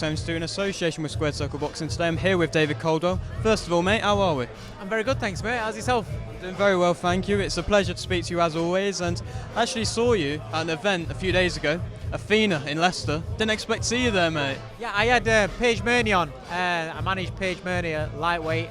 Thanks to in association with Squared Circle Boxing. Today I'm here with David Coldwell. First of all, mate, how are we? I'm very good, thanks, mate. How's yourself? Doing very well, thank you. It's a pleasure to speak to you as always, and I actually saw you at an event a few days ago, Athena in Leicester. Didn't expect to see you there, mate. Yeah, I had Paige Murney on. I managed Paige Murney at lightweight.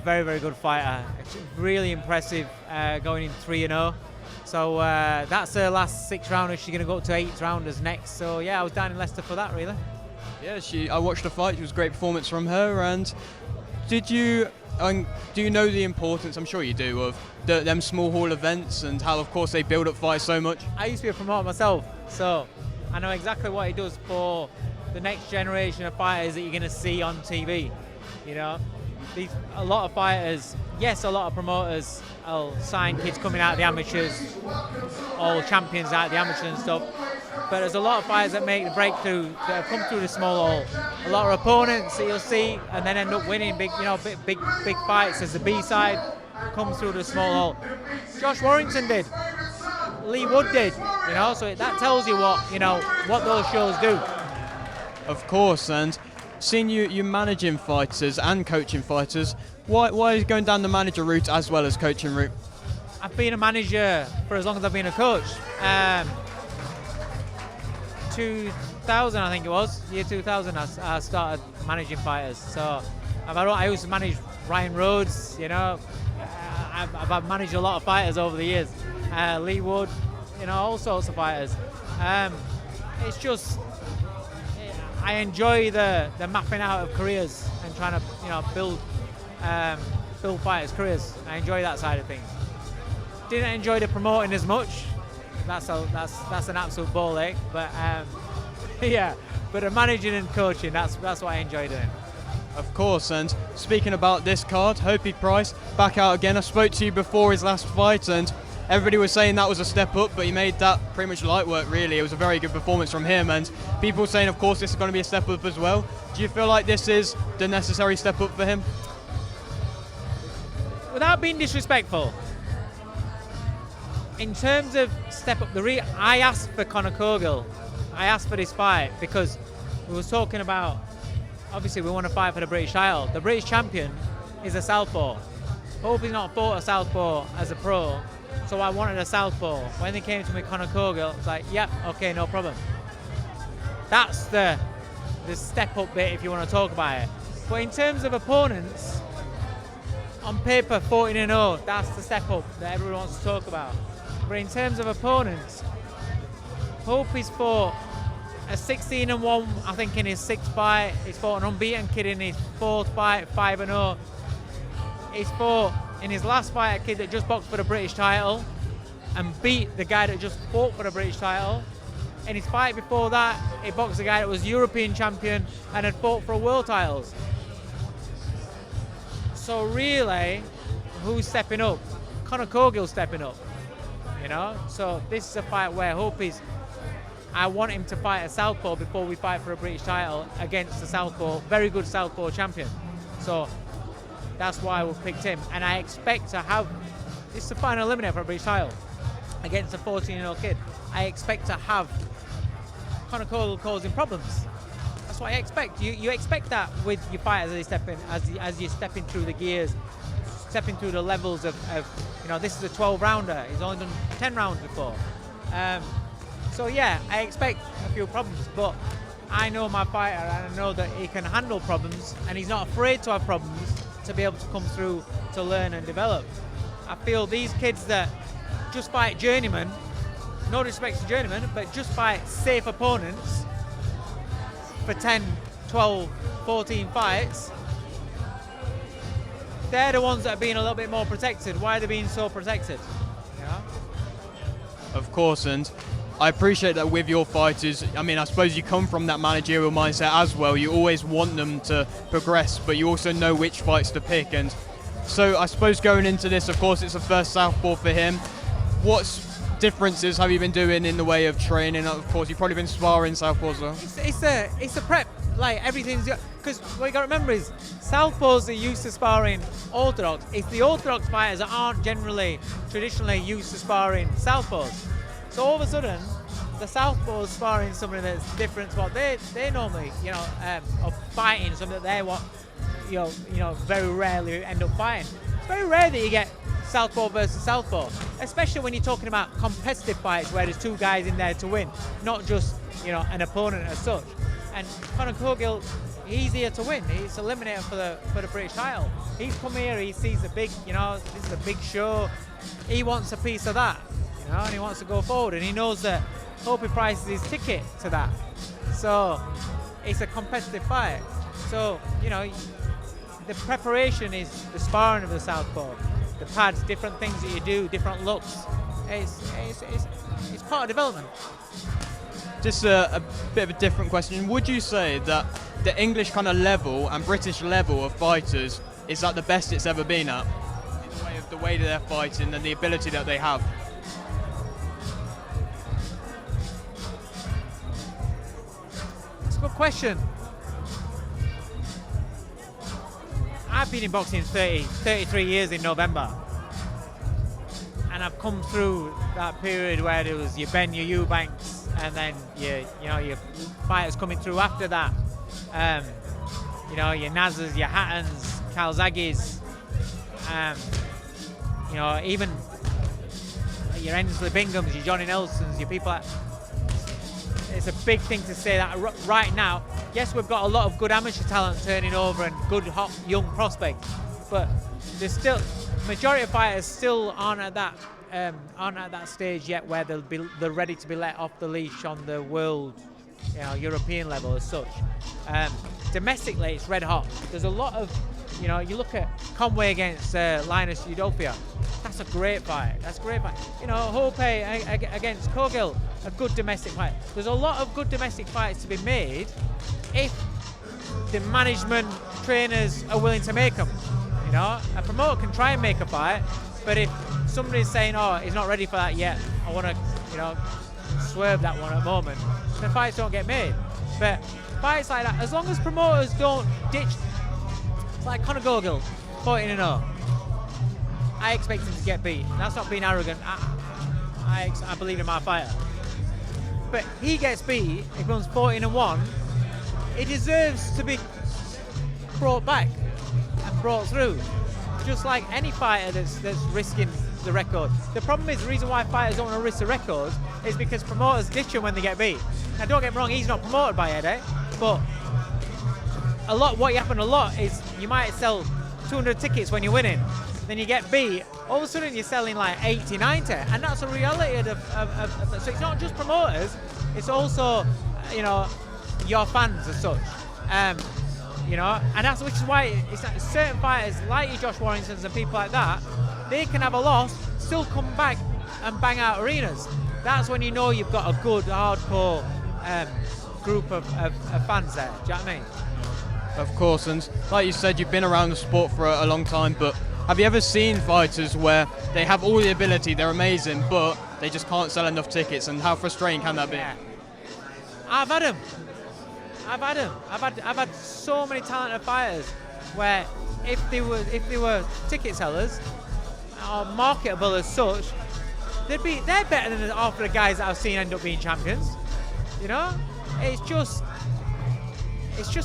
Very, very good fighter. It's really impressive going in 3-0. So that's her last 6 rounders. She's going to go up to 8 rounders next. So yeah, I was down in Leicester for that, really. Yeah, I watched the fight. It was a great performance from her. And do you know the importance, I'm sure you do, of them small hall events and how, of course, they build up fights so much? I used to be a promoter myself, so I know exactly what it does for the next generation of fighters that you're going to see on TV. You know, a lot of fighters, yes, a lot of promoters will sign kids coming out of the amateurs, all champions out of the amateurs and stuff. But there's a lot of fighters that make the breakthrough that have come through the small hall. A lot of opponents that you'll see and then end up winning big fights as the B side comes through the small hall. Josh Warrington did. Lee Wood did. You know, so that tells you what those shows do. Of course, and seeing you managing fighters and coaching fighters, why are you going down the manager route as well as coaching route? I've been a manager for as long as I've been a coach. 2000, I think it was, year 2000, I started managing fighters. So I used to manage Ryan Rhodes, you know. I've managed a lot of fighters over the years. Lee Wood, you know, all sorts of fighters. It's just, I enjoy the mapping out of careers and trying to, you know, build fighters' careers. I enjoy that side of things. Didn't enjoy the promoting as much. That's an absolute ball ache. But yeah, but the managing and coaching, that's what I enjoy doing. Of course, and speaking about this card, Hopi Price back out again. I spoke to you before his last fight, and everybody was saying that was a step up, but he made that pretty much light work, really. It was a very good performance from him, and people saying, of course, this is going to be a step up as well. Do you feel like this is the necessary step up for him? Without being disrespectful, in terms of step up, I asked for Conor Coldwell. I asked for this fight because we were talking about, obviously we want to fight for the British title. The British champion is a southpaw. Hope he's not fought a southpaw as a pro, so I wanted a southpaw. When they came to me, Conor Coldwell, it's like, yep, okay, no problem. That's the step up bit if you want to talk about it. But in terms of opponents, on paper 14-0, that's the step up that everyone wants to talk about. But in terms of opponents, Hope he's fought a 16-1, I think, in his 6th fight. He's fought an unbeaten kid in his 4th fight, 5-0. He's fought in his last fight a kid that just boxed for the British title and beat the guy that just fought for the British title. In his fight before that, he boxed a guy that was European champion and had fought for world titles. So really, who's stepping up? Conor Coldwell's stepping up, you know? So this is a fight where I want him to fight a southpaw before we fight for a British title against a southpaw, very good southpaw champion. So that's why we picked him. And I expect to have, this is the final eliminator for a British title against a 14-year-old kid. I expect to have Conor Coldwell causing problems. That's what I expect. You expect that with your fighters as you're stepping through the gears, stepping through the levels of you know, this is a 12-rounder. He's only done 10 rounds before. So yeah, I expect a few problems, but I know my fighter and I know that he can handle problems and he's not afraid to have problems to be able to come through to learn and develop. I feel these kids that just fight journeymen, no disrespect to journeymen, but just fight safe opponents for 10, 12, 14 fights, they're the ones that are being a little bit more protected. Why are they being so protected? Yeah. Of course, and I appreciate that with your fighters. I mean, I suppose you come from that managerial mindset as well. You always want them to progress, but you also know which fights to pick. And so I suppose going into this, of course, it's the first southpaw for him. What differences have you been doing in the way of training? Of course, you've probably been sparring southpaws as well. It's a prep. Like everything's, because what you got to remember is southpaws are used to sparring orthodox. It's the orthodox fighters that aren't traditionally used to sparring southpaws. So all of a sudden, the southpaws sparring something that's different to what they normally, or fighting something that they want, very rarely end up fighting. It's very rare that you get southpaw versus southpaw, especially when you're talking about competitive fights where there's two guys in there to win, not just, an opponent as such. And Conor Cogill, he's here to win. He's eliminator for the British title. He's come here, he sees the big, this is a big show. He wants a piece of that, and he wants to go forward. And he knows that Opie Price is his ticket to that. So it's a competitive fight. So, the preparation is the sparring of the southpaw. The pads, different things that you do, different looks. It's part of development. Just a bit of a different question. Would you say that the English kind of level and British level of fighters is that the best it's ever been at? In the way of the way that they're fighting and the ability that they have? It's a good question. I've been in boxing 33 years in November. And I've come through that period where there was your Ben, your Eubanks, and then your fighters coming through after that. Your Nazas, your Hattons, Calzagis, even your Ensley Binghams, your Johnny Nelsons, your people. It's a big thing to say that right now. Yes, we've got a lot of good amateur talent turning over and good hot young prospects, but there's still majority of fighters still aren't at that stage yet where they're ready to be let off the leash on the world, European level as such. Domestically, it's red hot. There's a lot of, you look at Conway against Linus Udolphia. That's a great fight. Hope against Cogill, a good domestic fight. There's a lot of good domestic fights to be made if the management, trainers are willing to make them. A promoter can try and make a fight, but if somebody's saying, "Oh, he's not ready for that yet," I want to, swerve that one at the moment, the fights don't get made. But fights like that, as long as promoters don't ditch, it's like Conor Cogill, 14-0. I expect him to get beat. That's not being arrogant. I believe in my fighter. But he gets beat, he becomes 14-1. He deserves to be brought back and brought through, just like any fighter that's risking the record. The problem is, the reason why fighters don't want to risk the record is because promoters ditch them when they get beat. Now, don't get me wrong, he's not promoted by Eddie, but what happens a lot is you might sell 200 tickets when you're winning, then you get beat, all of a sudden you're selling like 80, 90, and that's a reality of so it's not just promoters, it's also, your fans as such. And that's which is why it's like certain fighters like your Josh Warringtons and people like that, they can have a loss, still come back and bang out arenas. That's when you've got a good hardcore group of fans there. Do you know what I mean? Of course, and like you said, you've been around the sport for a long time, but have you ever seen fighters where they have all the ability, they're amazing, but they just can't sell enough tickets, and how frustrating can that be? Yeah. I've had them. I've had so many talented fighters where if they were ticket sellers or marketable as such, they're better than half of the guys that I've seen end up being champions. It's just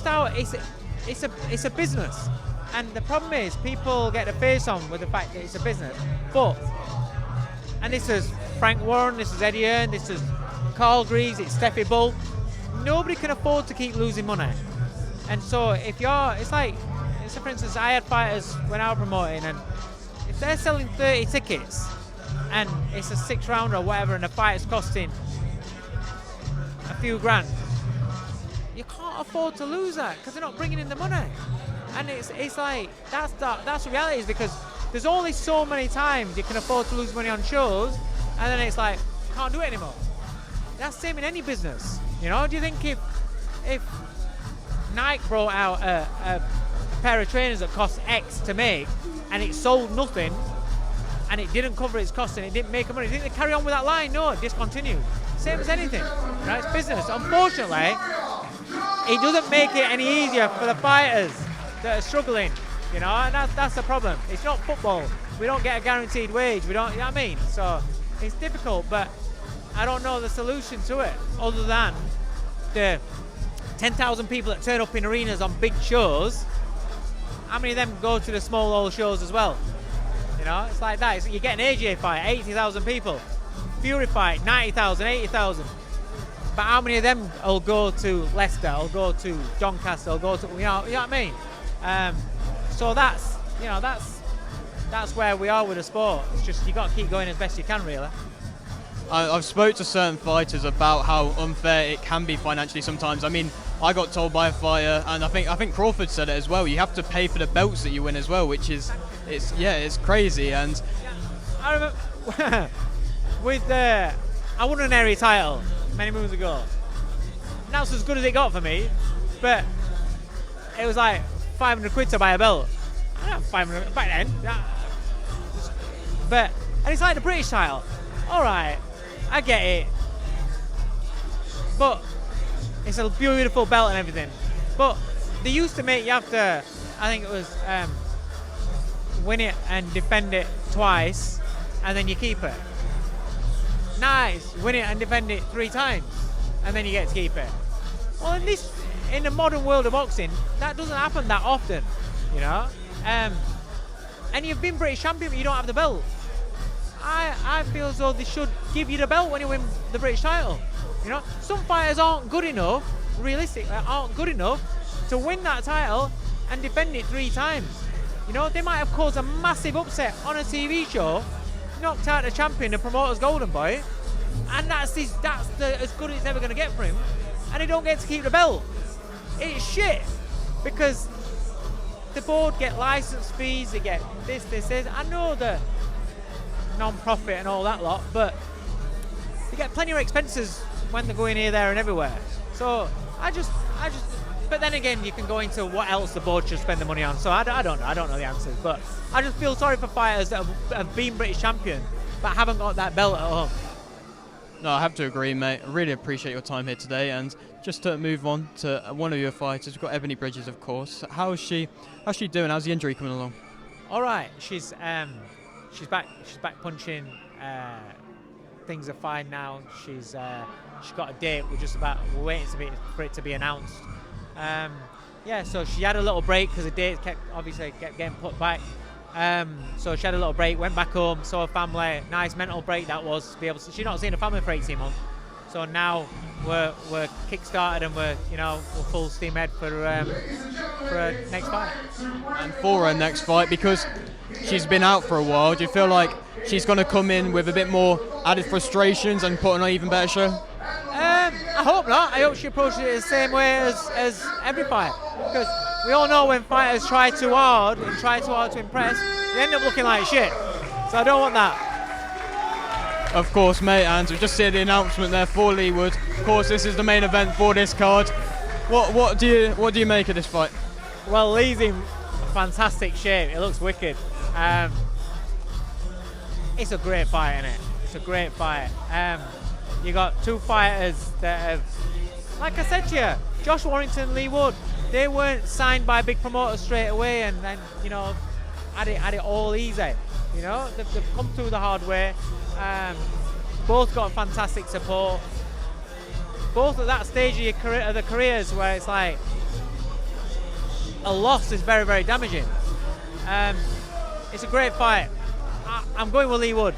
how it's a business, and the problem is people get their face on with the fact that it's a business. And this is Frank Warren, this is Eddie Hearn, this is Carl Greaves, it's Steffi Bull. Nobody can afford to keep losing money, and so for instance, I had fighters when I was promoting, and if they're selling 30 tickets and it's a 6 rounder or whatever, and the fight is costing a few grand, you can't afford to lose that because they're not bringing in the money. And it's like that's the reality, is because there's only so many times you can afford to lose money on shows, and then it's like can't do it anymore. That's the same in any business. Do you think if Nike brought out a pair of trainers that cost X to make and it sold nothing and it didn't cover its cost and it didn't make money, do you think they carry on with that line? No, it discontinued. Same as anything. It's business. Unfortunately, it doesn't make it any easier for the fighters that are struggling. And that's the problem. It's not football. We don't get a guaranteed wage. We don't. You know what I mean? So it's difficult, but I don't know the solution to it other than the 10,000 people that turn up in arenas on big shows. How many of them go to the small old shows as well? You know, it's like that. You get an AJ fight, 80,000 people. Fury fight, 90,000, 80,000. But how many of them will go to Leicester, will go to Doncaster, will go to, you know what I mean? So that's where we are with the sport. It's just you got to keep going as best you can, really. I've spoke to certain fighters about how unfair it can be financially sometimes. I mean, I got told by a fighter, and I think Crawford said it as well. You have to pay for the belts that you win as well, which is it's crazy. And I remember I won an area title many moons ago. That's as good as it got for me, but it was like 500 quid to buy a belt. I don't have 500 back then. And it's like the British title. All right, I get it, but it's a beautiful belt and everything. But they used to make you have to, I think it was win it and defend it twice, and then you keep it. Nice, win it and defend it 3 times, and then you get to keep it. Well, in the modern world of boxing, that doesn't happen that often, you know. And you've been British champion, but you don't have the belt. I feel as though they should give you the belt when you win the British title. You know, some fighters aren't good enough, realistically, aren't good enough to win that title and defend it 3 times. You know, they might have caused a massive upset on a TV show, knocked out the champion, the promoter's golden boy, and that's as good as it's ever going to get for him, and they don't get to keep the belt. It's shit, because the board get license fees, they get this. I know the non-profit and all that lot, but they get plenty of expenses when they're going here, there and everywhere. So I just but then again, you can go into what else the board should spend the money on. So I don't know the answers, but I just feel sorry for fighters that have been British champion but haven't got that belt at home. No, I have to agree, mate. I really appreciate your time here today. And just to move on to one of your fighters, we've got Ebony Bridges, of course. How's she doing? How's the injury coming along? All right, she's back punching. Things are fine now. She's got a date. We're waiting for it to be announced. So she had a little break because the date kept getting put back. So she had a little break, went back home, saw her family. Nice mental break that was to be able to. She's not seen her family for 18 months. So now we're kick-started and we're full steam ahead for her next fight. And for her next fight, because she's been out for a while, do you feel like she's going to come in with a bit more added frustrations and put on an even better show? I hope not. I hope she approaches it the same way as every fight. Because we all know when fighters try too hard to impress, they end up looking like shit. So I don't want that. Of course, mate, and we just see the announcement there for Leewood. Of course, this is the main event for this card. What do you make of this fight? Well, Lee's in fantastic shape. It looks wicked. It's a great fight, isn't it? It's a great fight. You got 2 fighters that have, like I said to you, Josh Warrington, Lee Wood. They weren't signed by big promoters straight away, and had it all easy. They've come through the hard way. Both got fantastic support. Both at that stage of their careers where it's like a loss is very, very damaging. It's a great fight. I'm going with Lee Wood.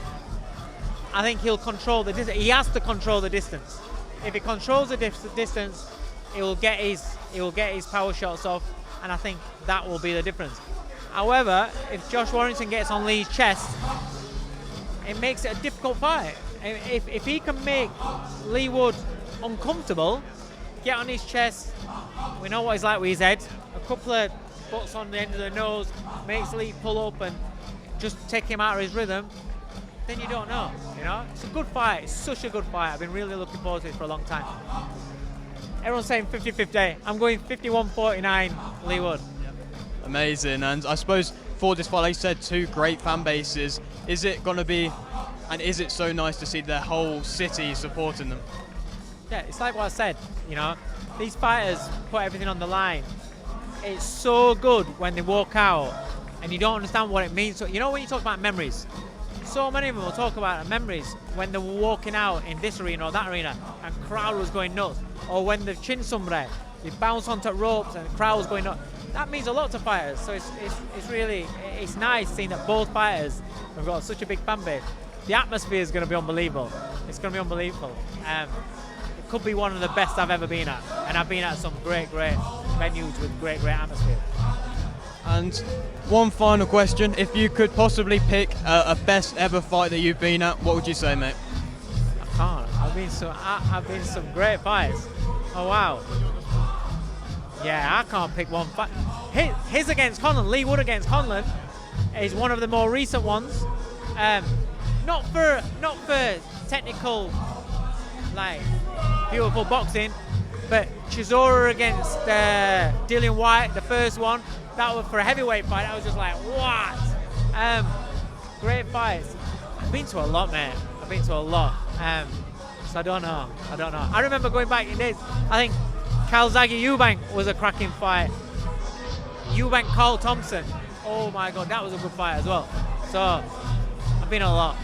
I think he'll control the distance. He has to control the distance. If he controls the distance, he will get his power shots off, and I think that will be the difference. However, if Josh Warrington gets on Lee's chest, it makes it a difficult fight. If he can make Lee Wood uncomfortable, get on his chest, we know what he's like with his head. A couple of butts on the end of the nose makes Lee pull up and just take him out of his rhythm, then you don't know. It's a good fight. It's such a good fight. I've been really looking forward to it for a long time. Everyone's saying 50-50. I'm going 51-49 Lee Wood. Amazing. And I suppose for this fight, like you said, 2 great fan bases. Is it going to be, and is it so nice to see their whole city supporting them? Yeah, it's like what I said. These fighters put everything on the line. It's so good when they walk out and you don't understand what it means. So, when you talk about memories, so many of them will talk about memories when they were walking out in this arena or that arena and crowd was going nuts, or when the chin sombre, they bounce onto ropes and the crowd was going nuts. That means a lot to fighters, so it's really nice seeing that both fighters have got such a big fan base. The atmosphere is going to be unbelievable. It's going to be unbelievable. It could be one of the best I've ever been at, and I've been at some great venues with great atmosphere. And one final question, if you could possibly pick a best ever fight that you've been at, what would you say, mate? I can't. I've been to some great fights. Oh wow. Yeah, I can't pick one fight. His against Conlon, Lee Wood against Conlon, is one of the more recent ones. Not for technical, like beautiful boxing, but Chisora against Dillian White, the first one. That was for a heavyweight fight. I was just like, what? Great fights. I've been to a lot, man. I've been to a lot. So I don't know. I remember going back in days. I think Calzaghe Eubank was a cracking fight. Eubank Carl Thompson. Oh my God, that was a good fight as well. So I've been a lot.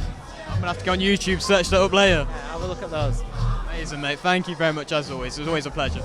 I'm gonna have to go on YouTube, search that up later. Yeah, have a look at those. Amazing, mate. Thank you very much as always. It was always a pleasure.